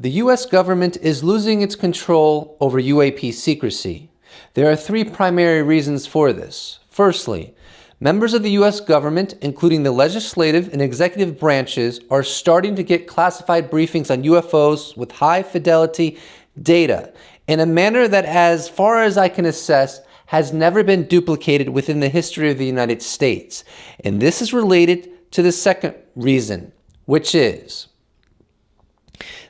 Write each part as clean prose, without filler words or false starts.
The U.S. government is losing its control over UAP secrecy. There are three primary reasons for this. Firstly, members of the U.S. government, including the legislative and executive branches, are starting to get classified briefings on UFOs with high-fidelity data in a manner that, as far as I can assess, has never been duplicated within the history of the United States. And this is related to the second reason, which is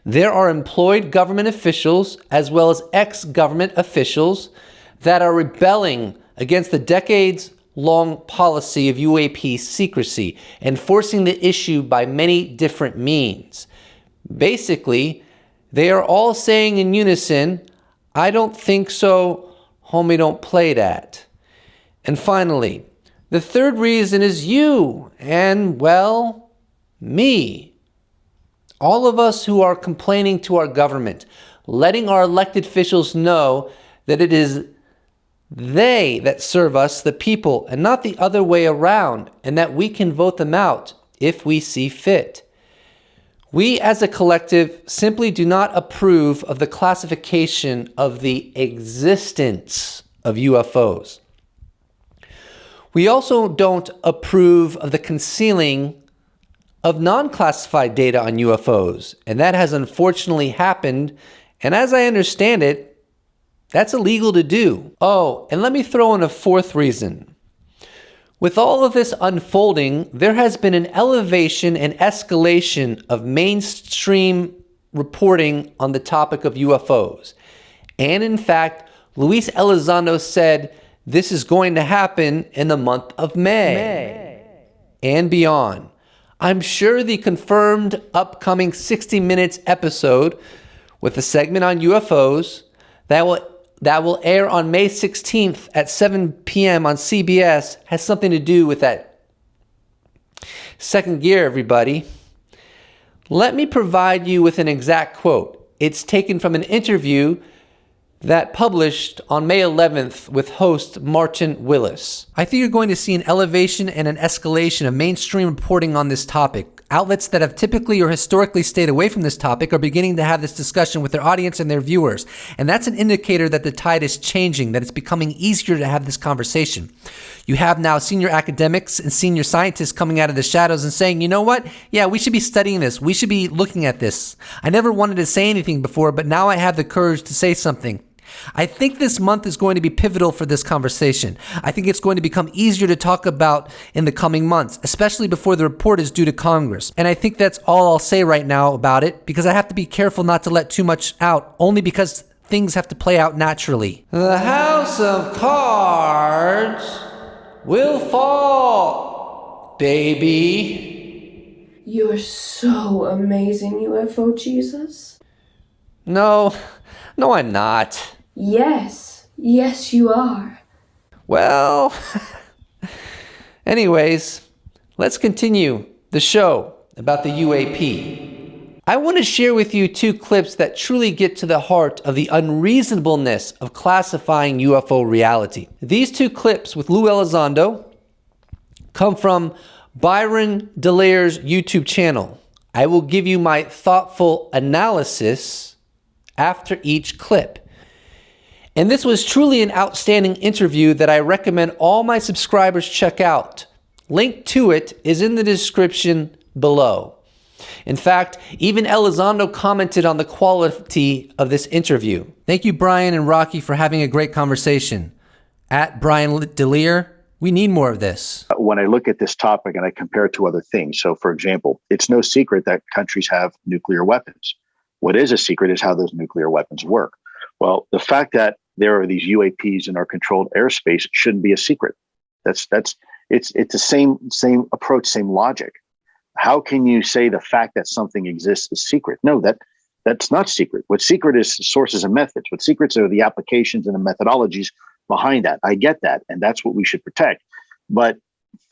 there are employed government officials as well as ex-government officials that are rebelling against the decades-long policy of UAP secrecy and forcing the issue by many different means. Basically, they are all saying in unison, "I don't think so, homie, don't play that." And finally, the third reason is you and, well, me. All of us who are complaining to our government, letting our elected officials know that it is they that serve us, the people, and not the other way around, and that we can vote them out if we see fit. We as a collective simply do not approve of the classification of the existence of UFOs. We also don't approve of the concealing of non-classified data on UFOs, and that has unfortunately happened, and as I understand it, that's illegal to do. Oh, and let me throw in a fourth reason. With all of this unfolding, there has been an elevation and escalation of mainstream reporting on the topic of UFOs. And in fact, Uss Elizondo said this is going to happen in the month of May. And beyond. I'm sure the confirmed upcoming 60 Minutes episode with a segment on UFOs that will air on May 16th at 7 p.m. on CBS has something to do with that. Second gear, everybody. Let me provide you with an exact quote. It's taken from an interview that published on May 11th with host Martin Willis. I think you're going to see an elevation and an escalation of mainstream reporting on this topic. Outlets that have typically or historically stayed away from this topic are beginning to have this discussion with their audience and their viewers. And that's an indicator that the tide is changing, that it's becoming easier to have this conversation. You have now senior academics and senior scientists coming out of the shadows and saying, you know what? Yeah, we should be studying this. We should be looking at this. I never wanted to say anything before, but now I have the courage to say something. I think this month is going to be pivotal for this conversation. I think it's going to become easier to talk about in the coming months, especially before the report is due to Congress. And I think that's all I'll say right now about it, because I have to be careful not to let too much out, only because things have to play out naturally. The house of cards will fall, baby. You're so amazing, UFO Jesus. No, I'm not. Yes, you are. Well, anyways, let's continue the show about the UAP. I want to share with you two clips that truly get to the heart of the unreasonableness of classifying UFO reality. These two clips with Lou Elizondo come from Byron Delaire's YouTube channel. I will give you my thoughtful analysis after each clip. And this was truly an outstanding interview that I recommend all my subscribers check out. Link to it is in the description below. In fact, even Elizondo commented on the quality of this interview. Thank you, Brian and Rocky, for having a great conversation. At Brian Delaire, we need more of this. When I look at this topic and I compare it to other things, so for example, it's no secret that countries have nuclear weapons. What is a secret is how those nuclear weapons work. Well, the fact that there are these UAPs in our controlled airspace shouldn't be a secret. It's the same approach, same logic. How can you say the fact that something exists is secret? No, that's not secret. What's secret is sources and methods. What secrets are the applications and the methodologies behind that. I get that, and that's what we should protect. But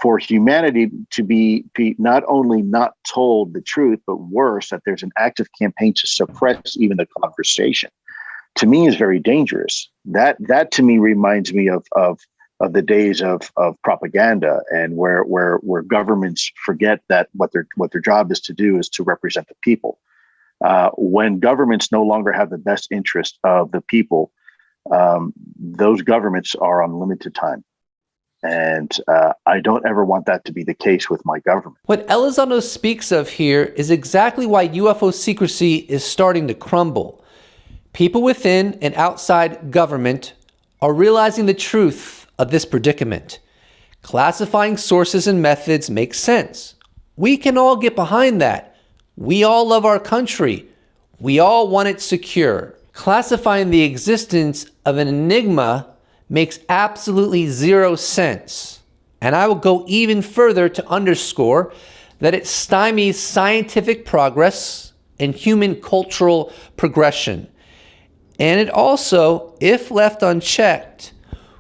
for humanity to be not only not told the truth, but worse, that there's an active campaign to suppress even the conversation, to me is very dangerous. That to me reminds me of the days of propaganda, and where governments forget that what their job is to do is to represent the people. When governments no longer have the best interest of the people, those governments are on limited time. And I don't ever want that to be the case with my government. What Elizondo speaks of here is exactly why UFO secrecy is starting to crumble. People within and outside government are realizing the truth of this predicament. Classifying sources and methods makes sense. We can all get behind that. We all love our country. We all want it secure. Classifying the existence of an enigma makes absolutely zero sense. And I will go even further to underscore that it stymies scientific progress and human cultural progression. And it also, if left unchecked,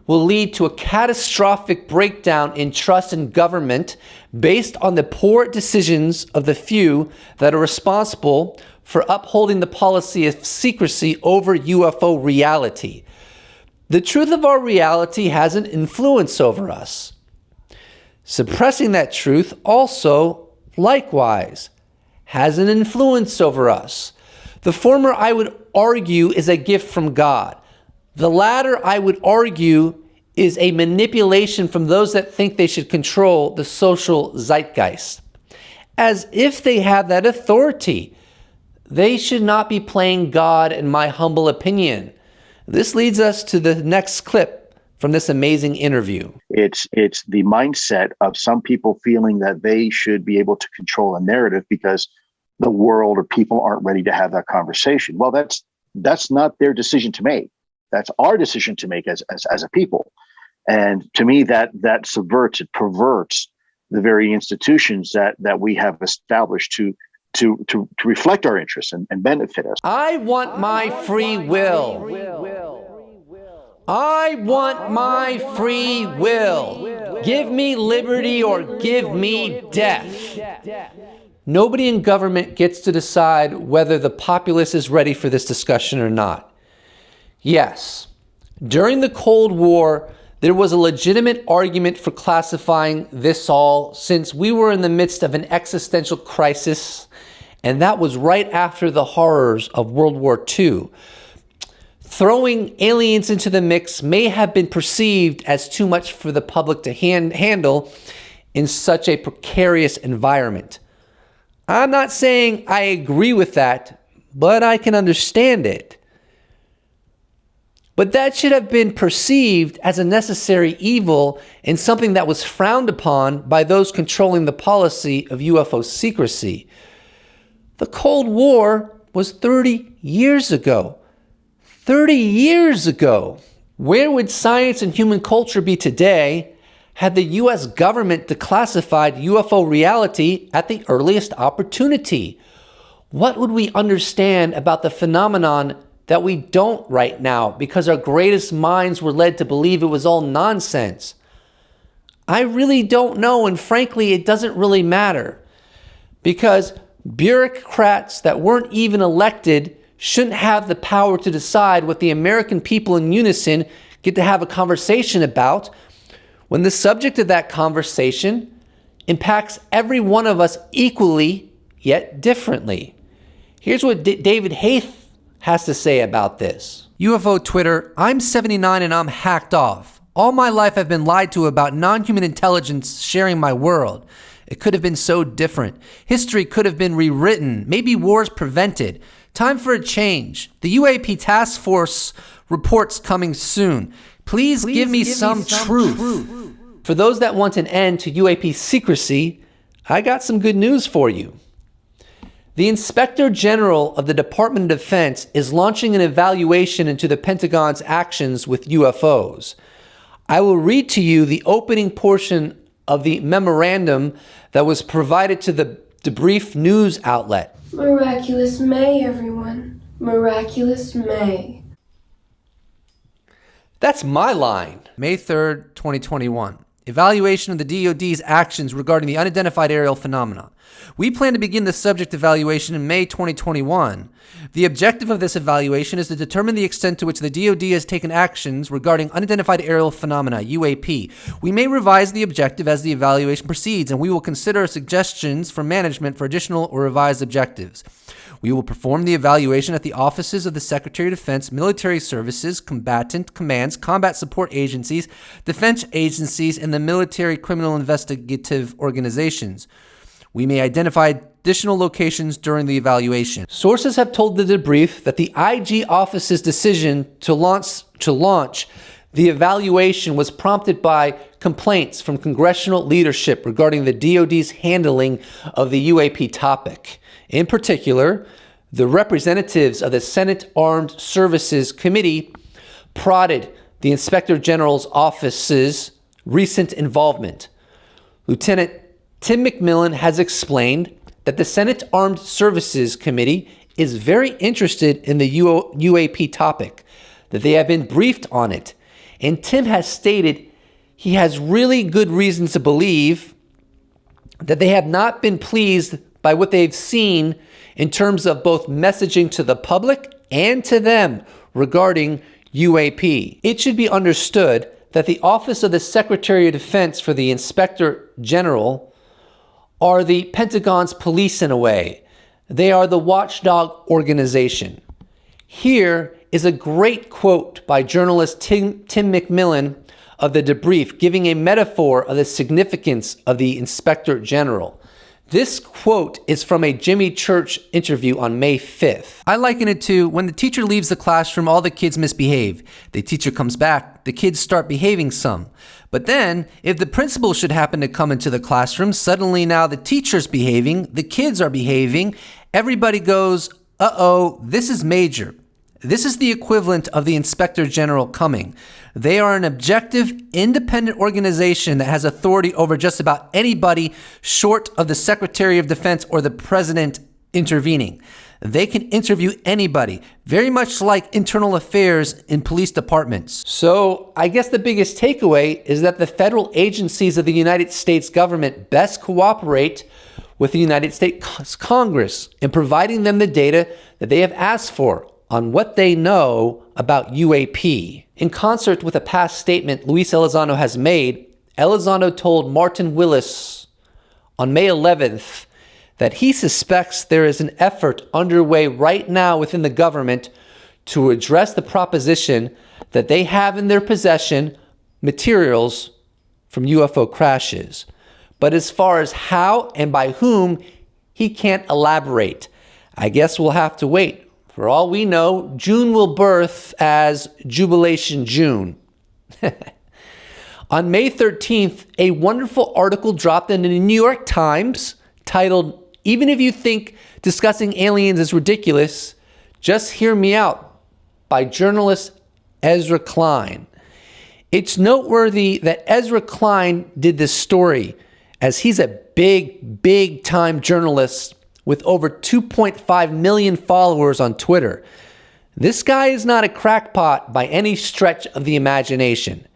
will lead to a catastrophic breakdown in trust in government based on the poor decisions of the few that are responsible for upholding the policy of secrecy over UFO reality. The truth of our reality has an influence over us. Suppressing that truth also, likewise, has an influence over us. The former, I would argue, is a gift from God. The latter, I would argue, is a manipulation from those that think they should control the social zeitgeist. As if they have that authority. They should not be playing God, in my humble opinion. This leads us to the next clip from this amazing interview. It's the mindset of some people feeling that they should be able to control a narrative because the world or people aren't ready to have that conversation. Well, that's not their decision to make. That's our decision to make as a people. And to me, that subverts, it perverts the very institutions that we have established to reflect our interests and benefit us. I want my free will. I want my free will. Give me liberty or give me death. Nobody in government gets to decide whether the populace is ready for this discussion or not. Yes, during the Cold War, there was a legitimate argument for classifying this all since we were in the midst of an existential crisis. And that was right after the horrors of World War II. Throwing aliens into the mix may have been perceived as too much for the public to handle in such a precarious environment. I'm not saying I agree with that, but I can understand it. But that should have been perceived as a necessary evil and something that was frowned upon by those controlling the policy of UFO secrecy. The Cold War was 30 years ago. 30 years ago. Where would science and human culture be today had the U.S. government declassified UFO reality at the earliest opportunity? What would we understand about the phenomenon that we don't right now because our greatest minds were led to believe it was all nonsense? I really don't know, and frankly, it doesn't really matter because bureaucrats that weren't even elected shouldn't have the power to decide what the American people in unison get to have a conversation about when the subject of that conversation impacts every one of us equally, yet differently. Here's what David Haith has to say about this. UFO Twitter, I'm 79 and I'm hacked off. All my life I've been lied to about non-human intelligence sharing my world. It could have been so different. History could have been rewritten. Maybe wars prevented. Time for a change. The UAP task force reports coming soon. Please give me some truth. For those that want an end to UAP secrecy, I got some good news for you. The Inspector General of the Department of Defense is launching an evaluation into the Pentagon's actions with UFOs. I will read to you the opening portion of the memorandum that was provided to the debrief news outlet. Miraculous May, everyone. Miraculous May. That's my line. May 3rd, 2021. Evaluation of the DoD's actions regarding the unidentified aerial phenomena. We plan to begin the subject evaluation in May 2021. The objective of this evaluation is to determine the extent to which the DoD has taken actions regarding unidentified aerial phenomena, UAP. We may revise the objective as the evaluation proceeds, and we will consider suggestions from management for additional or revised objectives. We will perform the evaluation at the offices of the Secretary of Defense, Military Services, Combatant Commands, Combat Support Agencies, Defense Agencies, and the Military Criminal Investigative Organizations. We may identify additional locations during the evaluation. Sources have told the debrief that the IG office's decision to launch the evaluation was prompted by complaints from congressional leadership regarding the DoD's handling of the UAP topic. In particular, the representatives of the Senate Armed Services Committee prodded the Inspector General's office's recent involvement. Lieutenant Tim McMillan has explained that the Senate Armed Services Committee is very interested in the UAP topic, that they have been briefed on it, and Tim has stated he has really good reasons to believe that they have not been pleased by what they've seen in terms of both messaging to the public and to them regarding UAP. It should be understood that the Office of the Secretary of Defense for the Inspector General are the Pentagon's police in a way. They are the watchdog organization. Here is a great quote by journalist Tim McMillan of the debrief, giving a metaphor of the significance of the Inspector General. This quote is from a Jimmy Church interview on May 5th. I liken it to when the teacher leaves the classroom, all the kids misbehave. The teacher comes back, the kids start behaving some. But then, if the principal should happen to come into the classroom, suddenly now the teacher's behaving, the kids are behaving, everybody goes, uh-oh, this is major. This is the equivalent of the Inspector General coming. They are an objective, independent organization that has authority over just about anybody short of the Secretary of Defense or the President intervening. They can interview anybody, very much like internal affairs in police departments. So I guess the biggest takeaway is that the federal agencies of the United States government best cooperate with the United States Congress in providing them the data that they have asked for on what they know about UAP. In concert with a past statement Luis Elizondo has made, Elizondo told Martin Willis on May 11th that he suspects there is an effort underway right now within the government to address the proposition that they have in their possession materials from UFO crashes. But as far as how and by whom, he can't elaborate. I guess we'll have to wait. For all we know, June will birth as Jubilation June. On May 13th, a wonderful article dropped in the New York Times titled, "Even if you think discussing aliens is ridiculous, just hear me out," by journalist Ezra Klein. It's noteworthy that Ezra Klein did this story as he's a big time journalist with over 2.5 million followers on Twitter. This guy is not a crackpot by any stretch of the imagination.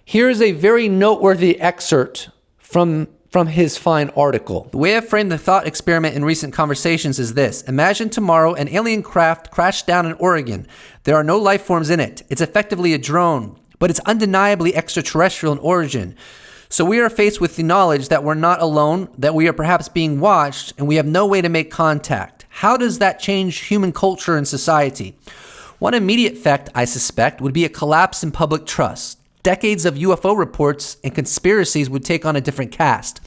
Here is a very noteworthy excerpt from his fine article. The way I've framed the thought experiment in recent conversations is this. Imagine tomorrow an alien craft crashed down in Oregon. There are no life forms in it. It's effectively a drone, but it's undeniably extraterrestrial in origin. So we are faced with the knowledge that we're not alone, that we are perhaps being watched, and we have no way to make contact. How does that change human culture and society? One immediate effect, I suspect, would be a collapse in public trust. Decades of UFO reports and conspiracies would take on a different cast.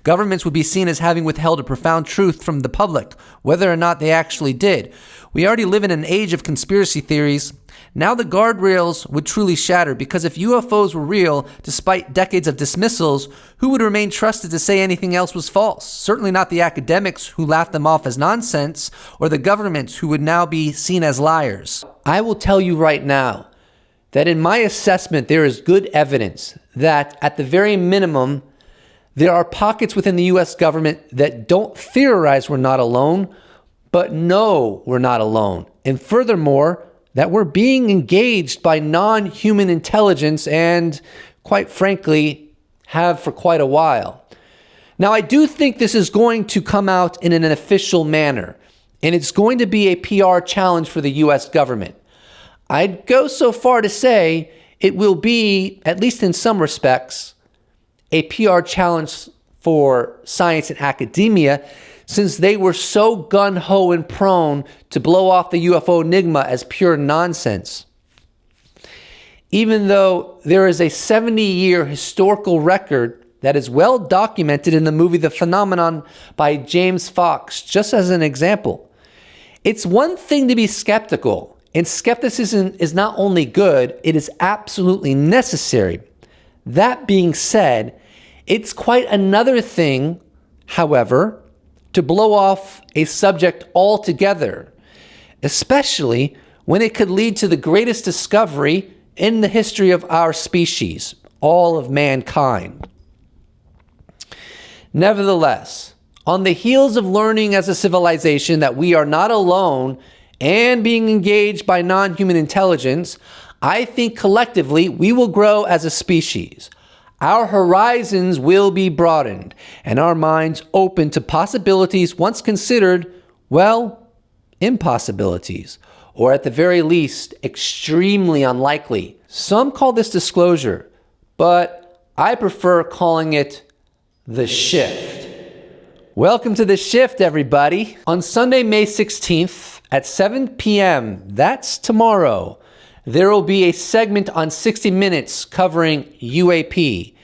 Governments would be seen as having withheld a profound truth from the public, whether or not they actually did. We already live in an age of conspiracy theories. Now the guardrails would truly shatter, because if UFOs were real, despite decades of dismissals, who would remain trusted to say anything else was false? Certainly not the academics who laughed them off as nonsense, or the governments who would now be seen as liars. I will tell you right now that in my assessment, there is good evidence that at the very minimum, there are pockets within the U.S. government that don't theorize we're not alone, but know we're not alone. And furthermore, that we're being engaged by non-human intelligence and, quite frankly, have for quite a while. Now, I do think this is going to come out in an official manner, and it's going to be a PR challenge for the U.S. government. I'd go so far to say it will be, at least in some respects, a PR challenge for science and academia, since they were so gun-ho and prone to blow off the UFO enigma as pure nonsense. Even though there is a 70-year historical record that is well documented in the movie The Phenomenon by James Fox, just as an example. It's one thing to be skeptical, and skepticism is not only good, it is absolutely necessary. That being said, it's quite another thing, however, to blow off a subject altogether, especially when it could lead to the greatest discovery in the history of our species, all of mankind. Nevertheless, on the heels of learning as a civilization that we are not alone and being engaged by non-human intelligence, I think collectively we will grow as a species. Our horizons will be broadened and our minds open to possibilities once considered, well, impossibilities, or at the very least, extremely unlikely. Some call this disclosure, but I prefer calling it the shift. Welcome to the shift, everybody. On Sunday, May 16th at 7 p.m., that's tomorrow, there will be a segment on 60 Minutes covering UAP.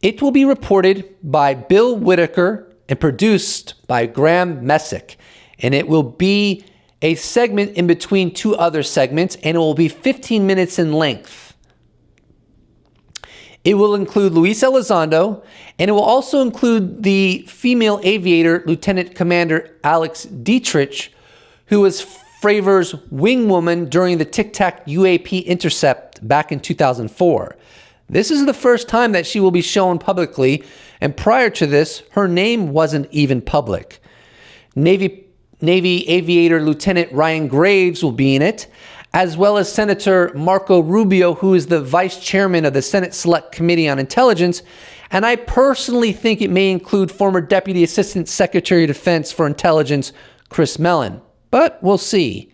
It will be reported by Bill Whitaker and produced by Graham Messick. And it will be a segment in between two other segments, and it will be 15 minutes in length. It will include Luis Elizondo, and it will also include the female aviator, Lieutenant Commander Alex Dietrich, who was Fravor's wingwoman during the Tic Tac UAP intercept back in 2004. This is the first time that she will be shown publicly, and prior to this, her name wasn't even public. Navy aviator Lieutenant Ryan Graves will be in it, as well as Senator Marco Rubio, who is the vice chairman of the Senate Select Committee on Intelligence, and I personally think it may include former Deputy Assistant Secretary of Defense for Intelligence, Chris Mellon, but we'll see.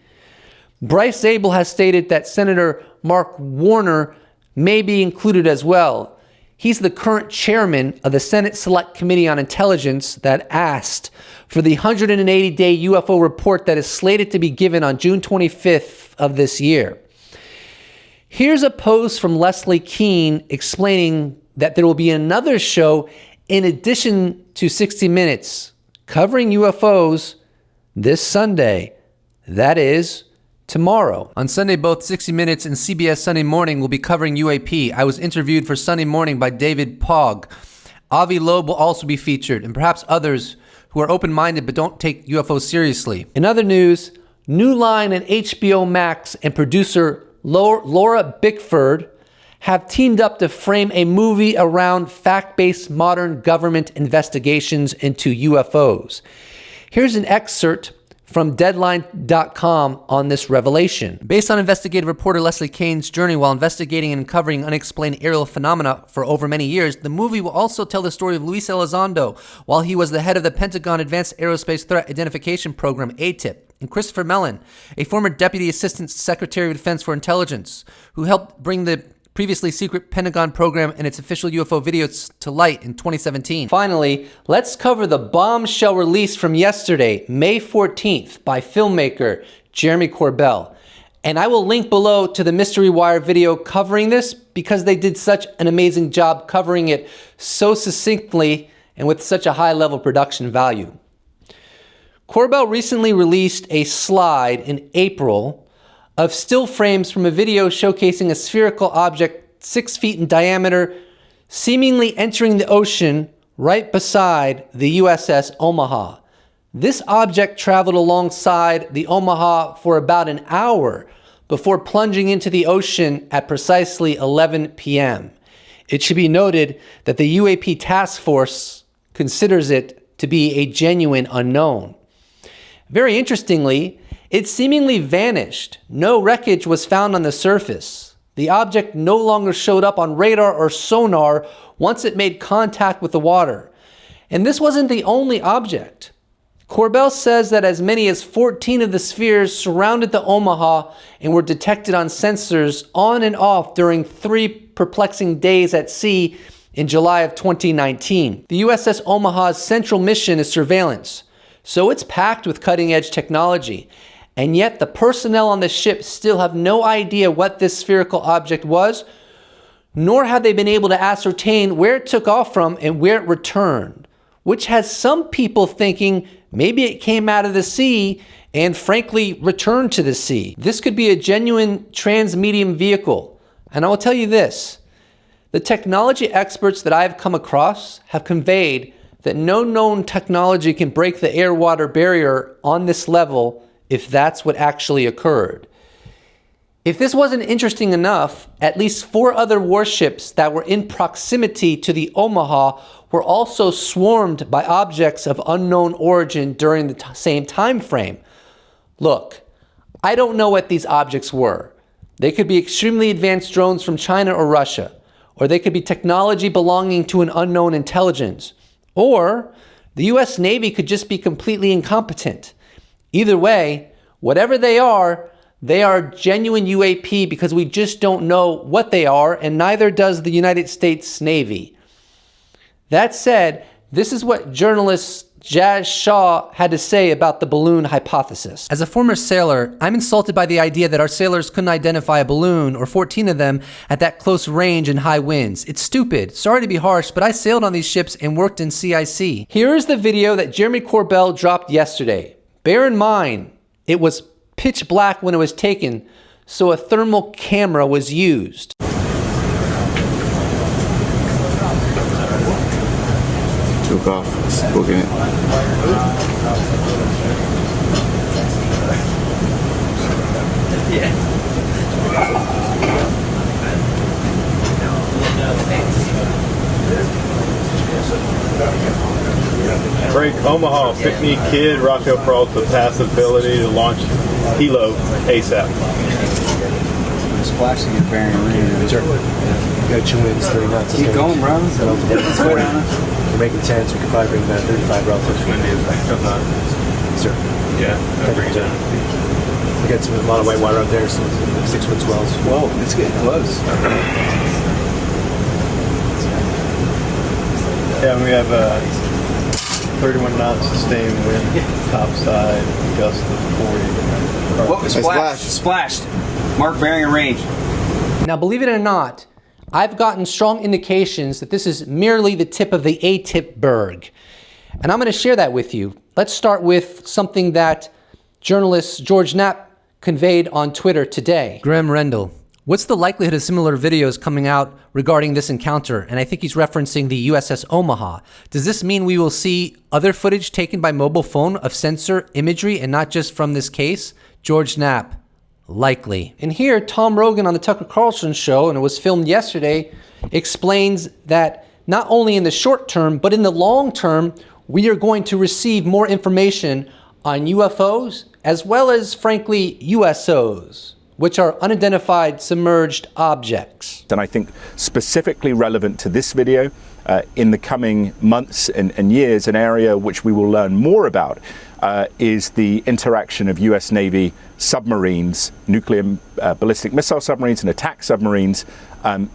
Bryce Zabel has stated that Senator Mark Warner may be included as well. He's the current chairman of the Senate Select Committee on Intelligence that asked for the 180-day UFO report that is slated to be given on June 25th of this year. Here's a post from Leslie Kean explaining that there will be another show in addition to 60 Minutes covering UFOs this Sunday. That is tomorrow. On Sunday, both 60 Minutes and CBS Sunday Morning will be covering UAP. I was interviewed for Sunday Morning by David Pogg. Avi Loeb will also be featured, and perhaps others who are open-minded but don't take UFOs seriously. In other news, New Line and HBO Max and producer Laura Bickford have teamed up to frame a movie around fact-based modern government investigations into UFOs. Here's an excerpt from Deadline.com on this revelation. Based on investigative reporter Leslie Kean's journey while investigating and covering unexplained aerial phenomena for over many years, the movie will also tell the story of Luis Elizondo while he was the head of the Pentagon Advanced Aerospace Threat Identification Program, ATIP, and Christopher Mellon, a former Deputy Assistant Secretary of Defense for Intelligence, who helped bring the previously secret Pentagon program and its official UFO videos to light in 2017. Finally, let's cover the bombshell release from yesterday, May 14th, by filmmaker Jeremy Corbell. And I will link below to the Mystery Wire video covering this because they did such an amazing job covering it so succinctly and with such a high level production value. Corbell recently released a slide in April of still frames from a video showcasing a spherical object 6 feet in diameter, seemingly entering the ocean right beside the USS Omaha. This object traveled alongside the Omaha for about an hour before plunging into the ocean at precisely 11 p.m. It should be noted that the UAP task force considers it to be a genuine unknown. Very interestingly, it seemingly vanished. No wreckage was found on the surface. The object no longer showed up on radar or sonar once it made contact with the water. And this wasn't the only object. Corbell says that as many as 14 of the spheres surrounded the Omaha and were detected on sensors on and off during 3 perplexing days at sea in July of 2019. The USS Omaha's central mission is surveillance, so it's packed with cutting-edge technology. And yet the personnel on the ship still have no idea what this spherical object was, nor have they been able to ascertain where it took off from and where it returned, which has some people thinking maybe it came out of the sea and frankly returned to the sea. This could be a genuine transmedium vehicle. And I will tell you this, the technology experts that I've come across have conveyed that no known technology can break the air-water barrier on this level if that's what actually occurred. If this wasn't interesting enough, at least 4 other warships that were in proximity to the Omaha were also swarmed by objects of unknown origin during the same time frame. Look, I don't know what these objects were. They could be extremely advanced drones from China or Russia, or they could be technology belonging to an unknown intelligence, or the US Navy could just be completely incompetent. Either way, whatever they are genuine UAP because we just don't know what they are, and neither does the United States Navy. That said, this is what journalist Jazz Shaw had to say about the balloon hypothesis. As a former sailor, I'm insulted by the idea that our sailors couldn't identify a balloon, or 14 of them, at that close range and high winds. It's stupid. Sorry to be harsh, but I sailed on these ships and worked in CIC. Here is the video that Jeremy Corbell dropped yesterday. Bear in mind, it was pitch black when it was taken, so a thermal camera was used. Took off, booking it. Break Omaha, Pickney Kid, Rafael Peralta, passive ability to launch Hilo ASAP. Splashing at bearing range. Sure. You got 2 winds, 3 knots. Keep going, bro. Let's go down. We're making 10, so we can probably bring that 35 relative. Sir. Yeah, I'll bring it down. We got a lot of white water out there, so 6-foot swells. Whoa, it's getting close. Yeah, we have 31 knots sustained wind, topside, gust of 40. Whoa, splashed. Mark bearing and range. Now, believe it or not, I've gotten strong indications that this is merely the tip of the A-tip berg. And I'm going to share that with you. Let's start with something that journalist George Knapp conveyed on Twitter today. Graham Rendell, what's the likelihood of similar videos coming out regarding this encounter? And I think he's referencing the USS Omaha. Does this mean we will see other footage taken by mobile phone of sensor imagery and not just from this case? George Knapp, likely. And here, Tom Rogan on the Tucker Carlson show, and it was filmed yesterday, explains that not only in the short term, but in the long term, we are going to receive more information on UFOs, as well as, frankly, USOs, which are unidentified submerged objects. And I think specifically relevant to this video, in the coming months and years, an area which we will learn more about is the interaction of US Navy submarines, nuclear ballistic missile submarines and attack submarines,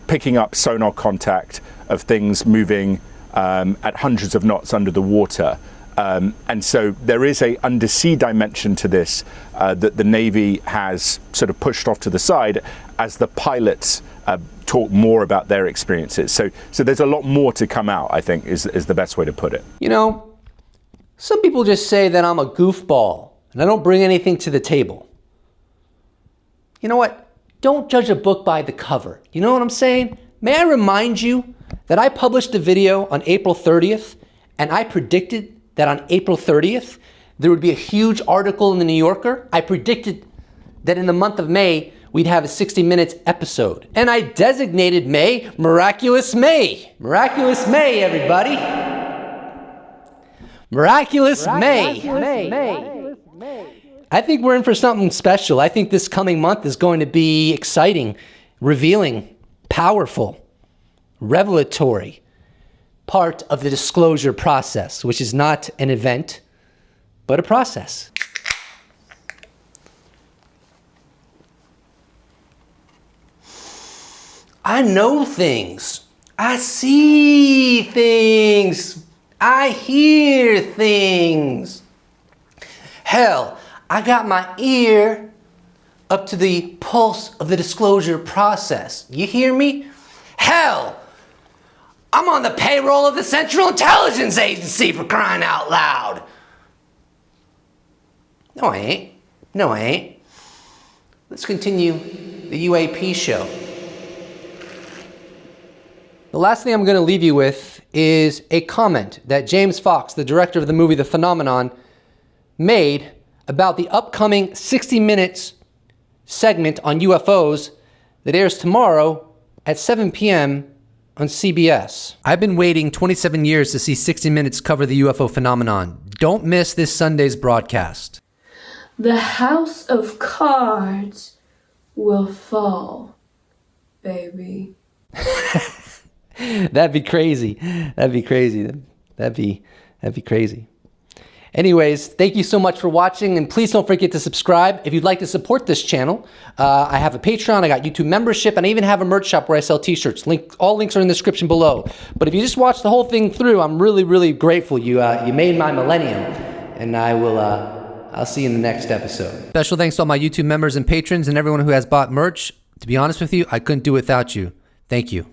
picking up sonar contact of things moving at hundreds of knots under the water. And so there is a undersea dimension to this that the Navy has sort of pushed off to the side as the pilots talk more about their experiences. So there's a lot more to come out, I think, is the best way to put it. You know, some people just say that I'm a goofball and I don't bring anything to the table. You know what? Don't judge a book by the cover. You know what I'm saying? May I remind you that I published a video on April 30th and I predicted that on April 30th, there would be a huge article in the New Yorker. I predicted that in the month of May, we'd have a 60 Minutes episode. And I designated May Miraculous May. Miraculous May, everybody. Miraculous May. I think we're in for something special. I think this coming month is going to be exciting, revealing, powerful, revelatory. part of the disclosure process, which is not an event, but a process. I know things. I see things. I hear things. Hell, I got my ear up to the pulse of the disclosure process. You hear me? Hell, I'm on the payroll of the Central Intelligence Agency, for crying out loud. No, I ain't. No, I ain't. Let's continue the UAP show. The last thing I'm going to leave you with is a comment that James Fox, the director of the movie The Phenomenon, made about the upcoming 60 Minutes segment on UFOs that airs tomorrow at 7 p.m. on CBS. I've been waiting 27 years to see 60 Minutes cover the UFO phenomenon. Don't miss this Sunday's broadcast. The house of cards will fall, baby. That'd be crazy. That'd be crazy. That'd be crazy. Anyways, thank you so much for watching, and please don't forget to subscribe. If you'd like to support this channel, I have a Patreon, I got YouTube membership, and I even have a merch shop where I sell t-shirts. All links are in the description below. But if you just watch the whole thing through, I'm really, really grateful. You made my millennium, and I'll see you in the next episode. Special thanks to all my YouTube members and patrons and everyone who has bought merch. To be honest with you, I couldn't do it without you. Thank you.